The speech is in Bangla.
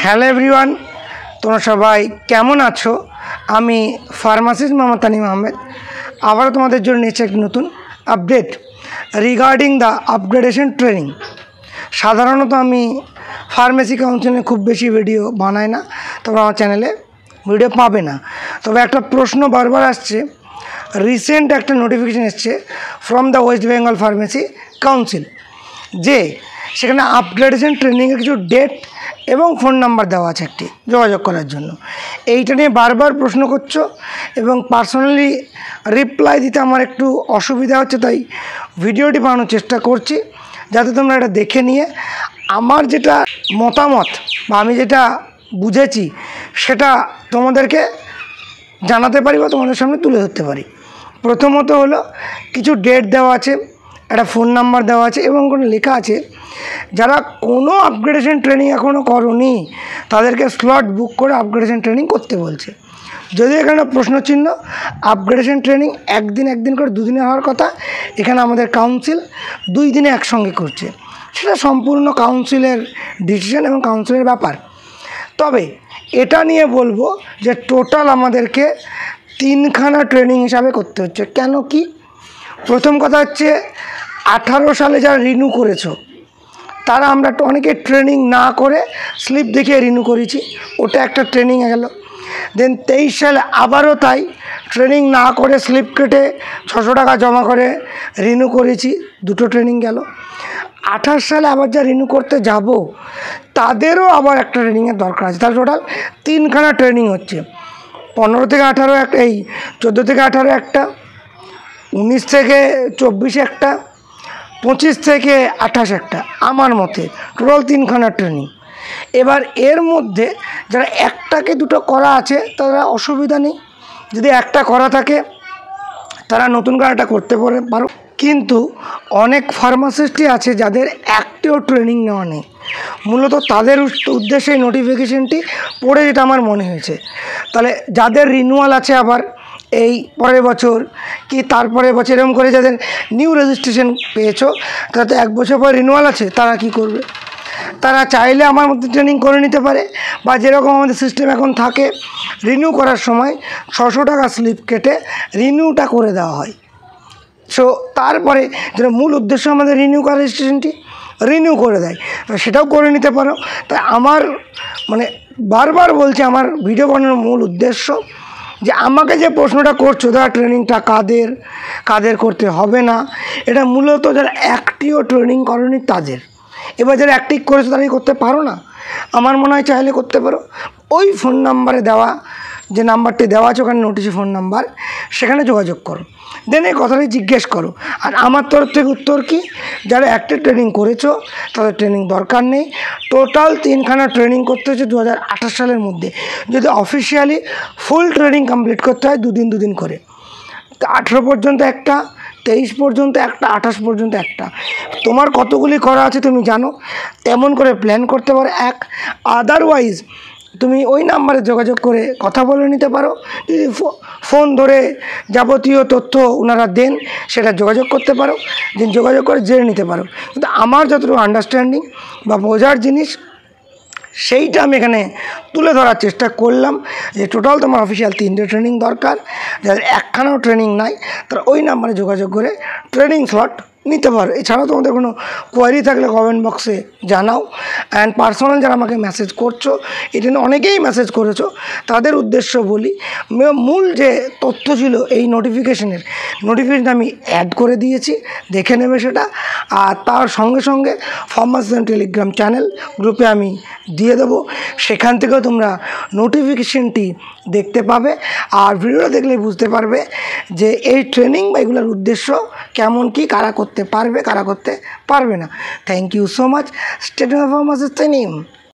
হ্যালো এভরিওয়ান, তোমরা সবাই কেমন আছো? আমি ফার্মাসিস্ট মোহাম্মদ তানিম আহমেদ আবারও তোমাদের জন্য নিয়েছি একটি নতুন update regarding the upgradation training. সাধারণত আমি ফার্মেসি কাউন্সিলে খুব বেশি ভিডিও বানাই না, তোমরা আমার চ্যানেলে ভিডিও পাবে না। তবে একটা প্রশ্ন বারবার আসছে, রিসেন্ট একটা নোটিফিকেশান এসছে from the West Bengal pharmacy council যে সেখানে আপগ্রেডেশন ট্রেনিংয়ের কিছু ডেট এবং ফোন নাম্বার দেওয়া আছে একটি যোগাযোগ করার জন্য। এইটা নিয়ে বারবার প্রশ্ন করছো এবং পার্সোনালি রিপ্লাই দিতে আমার একটু অসুবিধা হচ্ছে, তাই ভিডিওটি বানানোর চেষ্টা করছি যাতে তোমরা এটা দেখে নিয়ে আমার যেটা মতামত বা আমি যেটা বুঝেছি সেটা তোমাদেরকে জানাতে পারি বা তোমাদের সামনে তুলে ধরতে পারি। প্রথমত হলো কিছু ডেট দেওয়া আছে, একটা ফোন নাম্বার দেওয়া আছে এবং কোনো লেখা আছে যারা কোনো আপগ্রেডেশন ট্রেনিং এখনও করোনি তাদেরকে স্লট বুক করে আপগ্রেডেশন ট্রেনিং করতে বলছে। যদি এখানে প্রশ্নচিহ্ন, আপগ্রেডেশন ট্রেনিং একদিন করে দুদিনে হওয়ার কথা, এখানে আমাদের কাউন্সিল 2 দিনে একসঙ্গে করছে। সেটা সম্পূর্ণ কাউন্সিলের ডিসিশন এবং কাউন্সিলের ব্যাপার। তবে এটা নিয়ে বলবো যে টোটাল আমাদেরকে 3খানা ট্রেনিং হিসাবে করতে হচ্ছে। কেন কি? প্রথম কথা হচ্ছে 18 সালে যারা রিনিউ করেছো তারা আমরা অনেকে ট্রেনিং না করে স্লিপ দেখিয়ে রিনিউ করেছি, ওটা একটা ট্রেনিং গেল। দেন 23 সালে আবারও তাই ট্রেনিং না করে স্লিপ কেটে 600 টাকা জমা করে রিনিউ করেছি, 2টো ট্রেনিং গেল। 28 সালে আবার যা রিনিউ করতে যাব তাদেরও আবার একটা ট্রেনিংয়ের দরকার আছে। তাহলে টোটাল 3খানা ট্রেনিং হচ্ছে। 15 থেকে 18 একটা, এই 14 থেকে 18 একটা, 19 থেকে 24 একটা, 25 থেকে 28 একটা, আমার মতে টোটাল 3খানা ট্রেনিং। এবার এর মধ্যে যারা 1টাকে 2টো করা আছে তারা অসুবিধা নেই, যদি একটা করা থাকে তারা নতুন করে একটা করতে পারো। কিন্তু অনেক ফার্মাসিস্টই আছে যাদের একটিও ট্রেনিং নেওয়া নেই। মূলত তাদের উদ্দেশ্যে এই নোটিফিকেশানটি পড়ে যেটা আমার মনে হয়েছে। তাহলে যাদের রিনিউয়াল আছে আবার এই পরের বছর কি তারপরের বছর এরকম করে যাদের নিউ রেজিস্ট্রেশন পেয়েছো, তাতে 1 বছর পর রিনিউয়াল আছে, তারা কি করবে? তারা চাইলে আমার মধ্যে ট্রেনিং করে নিতে পারে, বা যেরকম আমাদের সিস্টেম এখন থাকে রিনিউ করার সময় 600 টাকা স্লিপ কেটে রিনিউটা করে দেওয়া হয়। সো তারপরে যেটা মূল উদ্দেশ্য আমাদের রিনিউ করা রেজিস্ট্রেশনটি রিনিউ করে দেয়, সেটাও করে নিতে পারো। তাই আমার বারবার বলছি, আমার ভিডিও বানানোর মূল উদ্দেশ্য যে আমাকে যে প্রশ্নটা করছো তারা ট্রেনিংটা কাদের করতে হবে না, এটা মূলত যারা একটিও ট্রেনিং করনি তাদের। এবার যারা অ্যাক্টিভ করেছো তারাই করতে পারো না, আমার মনে হয় চাইলে করতে পারো। ওই ফোন নাম্বারে দেওয়া, যে নাম্বারটি দেওয়া আছে ওখানে নোটিশে ফোন নাম্বার, সেখানে যোগাযোগ করো, দেন এই কথাটি জিজ্ঞেস করো। আর আমার তরফ থেকে উত্তর কি, যারা একটা ট্রেনিং করেছো তাদের ট্রেনিং দরকার নেই। টোটাল 3খানা ট্রেনিং করতে হচ্ছে 2028 সালের মধ্যে। যদি অফিসিয়ালি ফুল ট্রেনিং কমপ্লিট করতে হয় 2 দিন করে, 18 পর্যন্ত একটা, 23 পর্যন্ত একটা, 28 পর্যন্ত একটা। তোমার কতগুলি করা আছে তুমি জানো, তেমন করে প্ল্যান করতে পারো। আদারওয়াইজ তুমি ওই নাম্বারে যোগাযোগ করে কথা বলে নিতে পারো। যদি ফোন ধরে যাবতীয় তথ্য ওনারা দেন সেটা যোগাযোগ করতে পারো, দেন যোগাযোগ করে জেনে নিতে পারো। কিন্তু আমার যতটুকু আন্ডারস্ট্যান্ডিং বা বোঝার জিনিস সেইটা আমি এখানে তুলে ধরার চেষ্টা করলাম যে টোটাল তোমার অফিসিয়াল 3টে ট্রেনিং দরকার। যাদের একখানাও ট্রেনিং নাই তারা ওই নাম্বারে যোগাযোগ করে ট্রেনিং স্লট নিতে পারো। এছাড়াও তোমাদের কোনো কোয়ারি থাকলে কমেন্ট বক্সে জানাও। অ্যান্ড পার্সোনাল যারা আমাকে মেসেজ করছো, এটা নিয়ে অনেকেই মেসেজ করেছো, তাদের উদ্দেশ্য বলি, মূল যে তথ্য ছিল এই নোটিফিকেশন আমি অ্যাড করে দিয়েছি, দেখে নেবে সেটা। আর তার সঙ্গে সঙ্গে ফার্মাসি টেলিগ্রাম চ্যানেল গ্রুপে আমি দিয়ে দেবো, সেখান থেকেও তোমরা নোটিফিকেশনটি দেখতে পাবে। আর ভিডিওটা দেখলে বুঝতে পারবে যে এই ট্রেনিং বা এগুলোর উদ্দেশ্য কেমন, কি কারা করতে পারবে কারা করতে পারবে না। Thank you so much. Stay tuned for pharmacist Tanim.